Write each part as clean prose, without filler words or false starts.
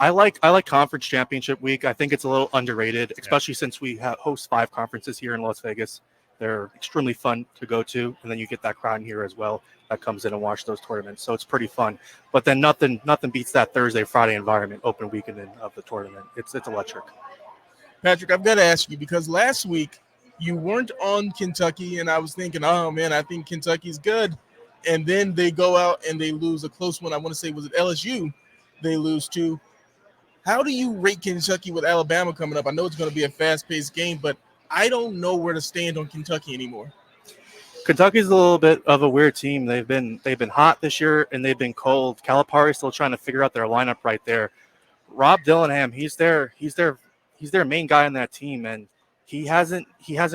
I like conference championship week. I think it's a little underrated, especially since we host 5 conferences here in Las Vegas. They're extremely fun to go to, and then you get that crowd in here as well that comes in and watch those tournaments. So it's pretty fun. But then nothing beats that Thursday, Friday environment, open weekend of the tournament. It's electric. Patrick, I've got to ask you, because last week you weren't on Kentucky, and I was thinking, oh, man, I think Kentucky's good. And then they go out and they lose a close one. I want to say, was it LSU they lose to? How do you rate Kentucky with Alabama coming up? I know it's going to be a fast-paced game, but I don't know where to stand on Kentucky anymore. Kentucky's a little bit of a weird team. They've been hot this year and they've been cold. Calipari's still trying to figure out their lineup right there. Rob Dillingham, he's their main guy on that team, and he hasn't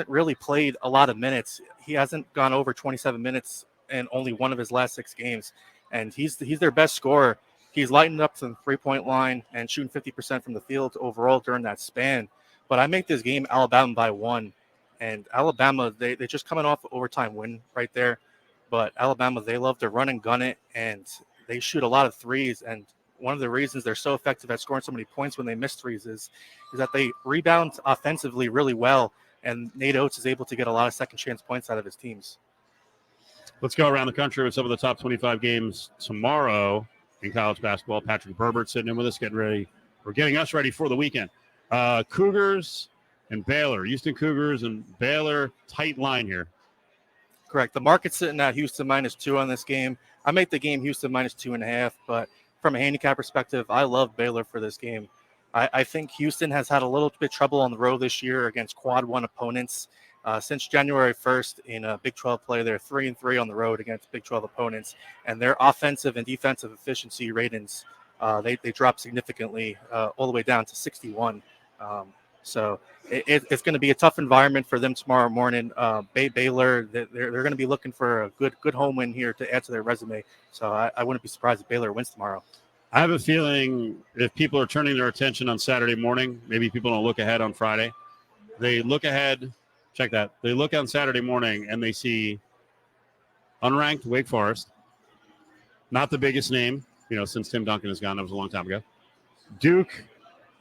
really played a lot of minutes. He hasn't gone over 27 minutes in only one of his last 6 games, and he's their best scorer. He's lightened up to the 3-point line and shooting 50% from the field overall during that span. But I make this game Alabama by 1. And Alabama, they're just coming off an overtime win right there. But Alabama, they love to run and gun it, and they shoot a lot of threes. And one of the reasons they're so effective at scoring so many points when they miss threes is that they rebound offensively really well. And Nate Oates is able to get a lot of second chance points out of his teams. Let's go around the country with some of the top 25 games tomorrow in college basketball. Patrick Berbert sitting in with us, getting us ready for the weekend. Cougars and Baylor. Houston Cougars and Baylor, tight line here. Correct. The market's sitting at Houston -2 on this game. I make the game Houston -2.5, but from a handicap perspective, I love Baylor for this game. I think Houston has had a little bit of trouble on the road this year against quad 1 opponents. Since January 1st in Big 12 play, they're 3-3 on the road against Big 12 opponents, and their offensive and defensive efficiency ratings, they dropped significantly all the way down to 61. So it's going to be a tough environment for them tomorrow morning. Baylor, they're going to be looking for a good home win here to add to their resume. So I wouldn't be surprised if Baylor wins tomorrow. I have a feeling if people are turning their attention on Saturday morning, maybe people don't look ahead on Friday. They look ahead. Check that. They look on Saturday morning and they see unranked Wake Forest, not the biggest name, since Tim Duncan is gone. That was a long time ago. Duke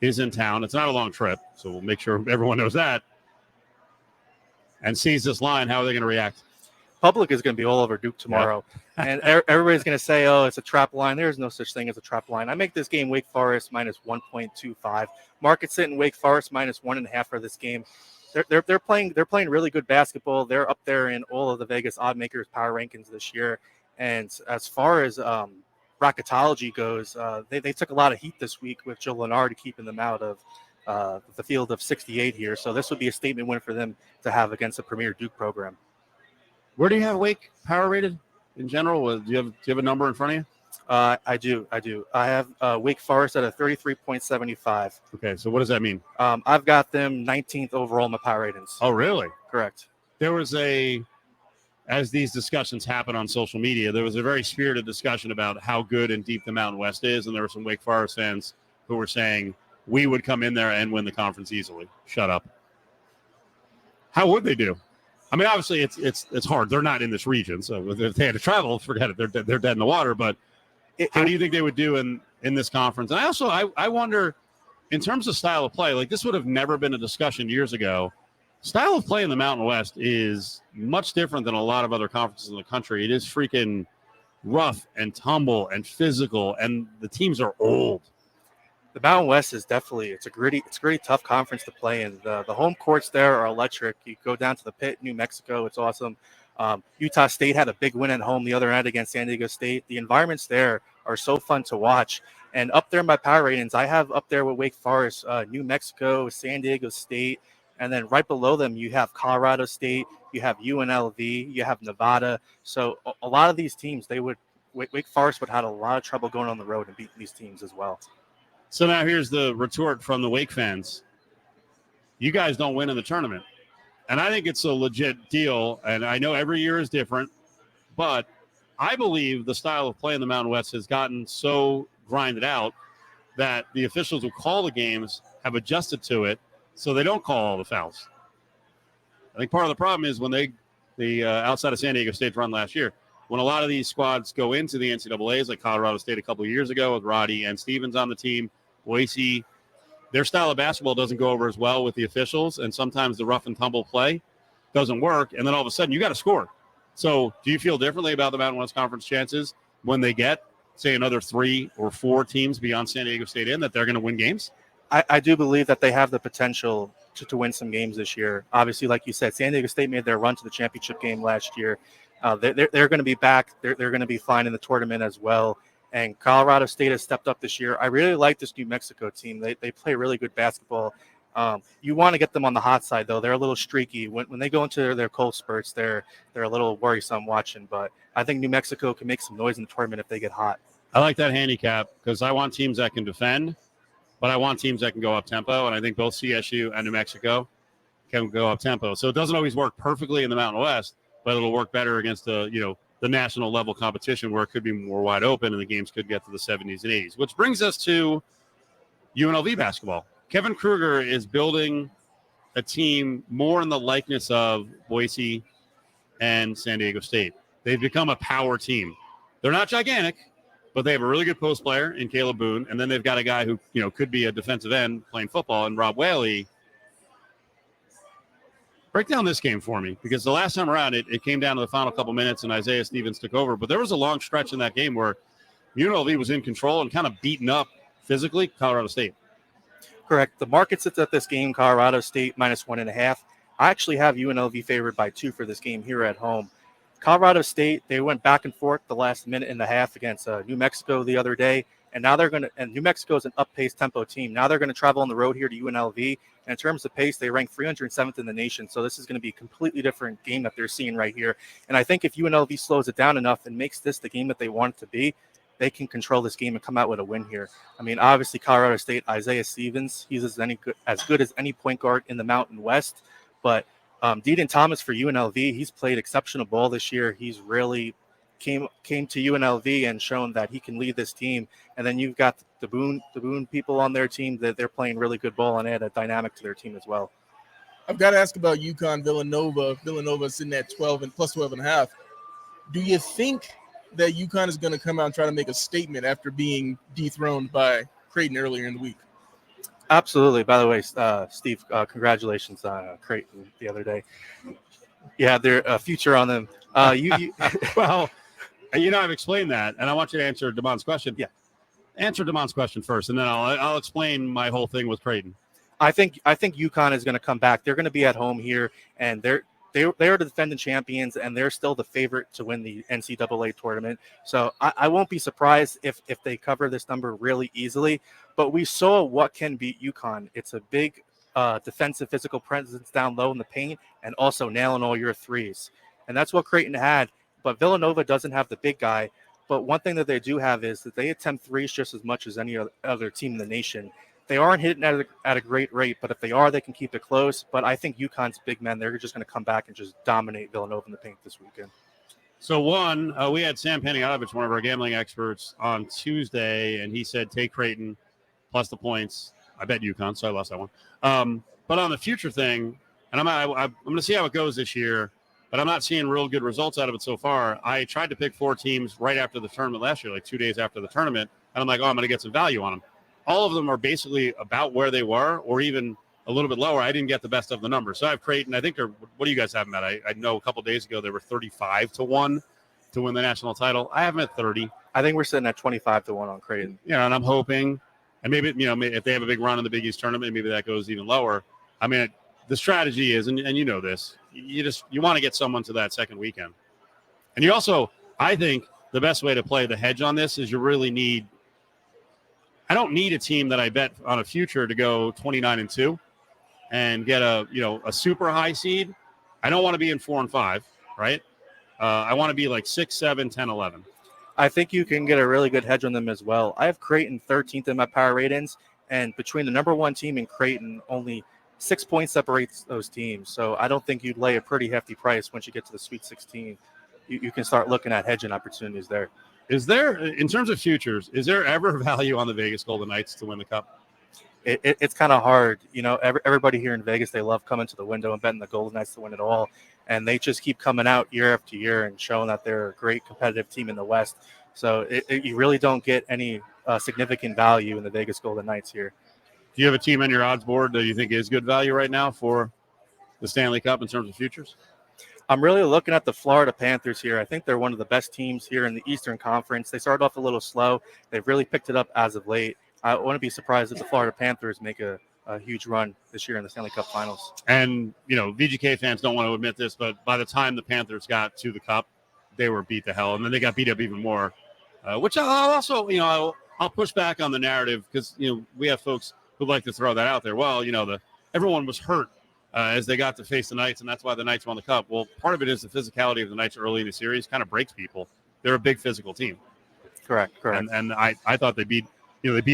is in town. It's not a long trip, so we'll make sure everyone knows that. And sees this line, how are they going to react? Public is going to be all over Duke tomorrow. Yeah. And everybody's going to say, oh, it's a trap line. There's no such thing as a trap line. I make this game Wake Forest -1.25. Market sitting Wake Forest -1.5 for this game. They're playing really good basketball. They're up there in all of the Vegas odd makers power rankings this year. And as far as bracketology goes, they took a lot of heat this week with Joe Lenard keeping them out of the field of 68 here. So this would be a statement win for them to have against a premier Duke program. Where do you have Wake power rated in general? Do you have a number in front of you? I do. I have Wake Forest at a 33.75. Okay, so what does that mean? I've got them 19th overall in my power ratings. Oh, really? Correct. There was as these discussions happen on social media, there was a very spirited discussion about how good and deep the Mountain West is, and there were some Wake Forest fans who were saying we would come in there and win the conference easily. Shut up. How would they do? I mean, obviously, it's hard. They're not in this region, so if they had to travel, forget it. They're dead in the water. But how do you think they would do in this conference? And I wonder, in terms of style of play, like this would have never been a discussion years ago. Style of play in the Mountain West is much different than a lot of other conferences in the country. It is freaking rough and tumble and physical, and the teams are old. The Mountain West is definitely it's a gritty, tough conference to play in. The home courts there are electric. You go down to the Pit, New Mexico, it's awesome. Utah State had a big win at home the other night against San Diego State. The environments there are so fun to watch. And up there in my power ratings, I have up there with Wake Forest, New Mexico, San Diego State, and then right below them you have Colorado State, you have UNLV, you have Nevada. So a lot of these teams, Wake Forest would have had a lot of trouble going on the road and beating these teams as well. So now here's the retort from the Wake fans. You guys don't win in the tournament. And I think it's a legit deal, and I know every year is different, but I believe the style of play in the Mountain West has gotten so grinded out that the officials who call the games have adjusted to it so they don't call all the fouls. I think part of the problem is when the outside of San Diego State's run last year, when a lot of these squads go into the NCAAs, like Colorado State a couple of years ago with Roddy and Stevens on the team, Boise, their style of basketball doesn't go over as well with the officials, and sometimes the rough and tumble play doesn't work, and then all of a sudden you got to score. So do you feel differently about the Mountain West Conference chances when they get, say, another 3 or 4 teams beyond San Diego State in, that they're going to win games? I do believe that they have the potential to win some games this year. Obviously, like you said, San Diego State made their run to the championship game last year. They're going to be back. They're going to be fine in the tournament as well. And Colorado State has stepped up this year. I really like this New Mexico team. They play really good basketball. You want to get them on the hot side, though. They're a little streaky. When they go into their cold spurts, they're a little worrisome watching. But I think New Mexico can make some noise in the tournament if they get hot. I like that handicap because I want teams that can defend, but I want teams that can go up tempo. And I think both CSU and New Mexico can go up tempo. So it doesn't always work perfectly in the Mountain West, but it'll work better against the national level competition where it could be more wide open and the games could get to the 70s and 80s, which brings us to UNLV basketball. Kevin Kruger is building a team more in the likeness of Boise and San Diego State. They've become a power team. They're not gigantic, but they have a really good post player in Caleb Boone, and then they've got a guy who could be a defensive end playing football, and Rob Whaley. Break down this game for me, because the last time around it came down to the final couple minutes and Isaiah Stevens took over, but there was a long stretch in that game where UNLV was in control and kind of beaten up physically Colorado State. Correct. The market sits at this game, Colorado State -1.5. I actually have UNLV favored by 2 for this game here at home. Colorado State, they went back and forth the last minute and a half against New Mexico the other day, and now and New Mexico is an up-paced tempo team. Now they're going to travel on the road here to UNLV, and in terms of pace, they rank 307th in the nation, so this is going to be a completely different game that they're seeing right here. And I think if UNLV slows it down enough and makes this the game that they want it to be, they can control this game and come out with a win here. I mean, obviously, Colorado State, Isaiah Stevens, he's as good as any point guard in the Mountain West. But Deaton Thomas for UNLV, he's played exceptional ball this year. He's really came to UNLV and shown that he can lead this team. And then you've got the Boone people on their team that they're playing really good ball and add a dynamic to their team as well. I've got to ask about UConn Villanova. Villanova sitting at 12 and plus 12.5. Do you think that UConn is going to come out and try to make a statement after being dethroned by Creighton earlier in the week? Absolutely. By the way, Steve, congratulations on Creighton the other day. Yeah, their future on them. Well, I've explained that, and I want you to answer Damon's question. Yeah. Answer Damon's question first, and then I'll explain my whole thing with Creighton. I think UConn is going to come back. They're going to be at home here, and they are the defending champions, and they're still the favorite to win the NCAA tournament. So I won't be surprised if they cover this number really easily. But we saw what can beat UConn. It's a big defensive physical presence down low in the paint and also nailing all your threes. And that's what Creighton had. But Villanova doesn't have the big guy. But one thing that they do have is that they attempt threes just as much as any other team in the nation. They aren't hitting at a great rate, but if they are, they can keep it close. But I think UConn's big men, they're just going to come back and just dominate Villanova in the paint this weekend. So we had Sam Panayotovich, one of our gambling experts, on Tuesday, and he said take Creighton plus the points. I bet UConn, so I lost that one. But on the future thing, and I'm going to see how it goes this year, but I'm not seeing real good results out of it so far. I tried to pick 4 teams right after the tournament last year, like 2 days after the tournament, and I'm like, I'm going to get some value on them. All of them are basically about where they were or even a little bit lower. I didn't get the best of the numbers. So I have Creighton. I think what do you guys have them at? I know a couple days ago they were 35-1 to win the national title. I have them at 30. I think we're sitting at 25-1 on Creighton. Yeah, and I'm hoping, and maybe, if they have a big run in the Big East tournament, maybe that goes even lower. I mean, the strategy is, and you know this, you want to get someone to that second weekend. And you also, I think the best way to play the hedge on this is you really need, I don't need a team that I bet on a future to go 29-2 and get a super high seed. I don't want to be in 4 and 5, right? I want to be like 6, 7, 10, 11. I think you can get a really good hedge on them as well. I have Creighton 13th in my power ratings, and between the number 1 team and Creighton, only 6 points separates those teams. So I don't think you'd lay a pretty hefty price once you get to the Sweet 16. You can start looking at hedging opportunities there. Is there, in terms of futures, is there ever value on the Vegas Golden Knights to win the Cup? It's kind of hard. Everybody here in Vegas, they love coming to the window and betting the Golden Knights to win it all. And they just keep coming out year after year and showing that they're a great competitive team in the West. So you really don't get any significant value in the Vegas Golden Knights here. Do you have a team on your odds board that you think is good value right now for the Stanley Cup in terms of futures? I'm really looking at the Florida Panthers here. I think they're one of the best teams here in the Eastern Conference. They started off a little slow. They've really picked it up as of late. I wouldn't be surprised if the Florida Panthers make a huge run this year in the Stanley Cup Finals. And, VGK fans don't want to admit this, but by the time the Panthers got to the Cup, they were beat to hell, and then they got beat up even more, which I'll also, I'll push back on the narrative because, we have folks who like to throw that out there. Well, everyone was hurt as they got to face the Knights, and that's why the Knights won the Cup. Well, part of it is the physicality of the Knights early in the series kind of breaks people. They're a big physical team. Correct. And I thought they beat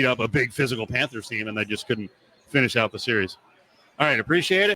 up a big physical Panthers team, and they just couldn't finish out the series. All right, appreciate it.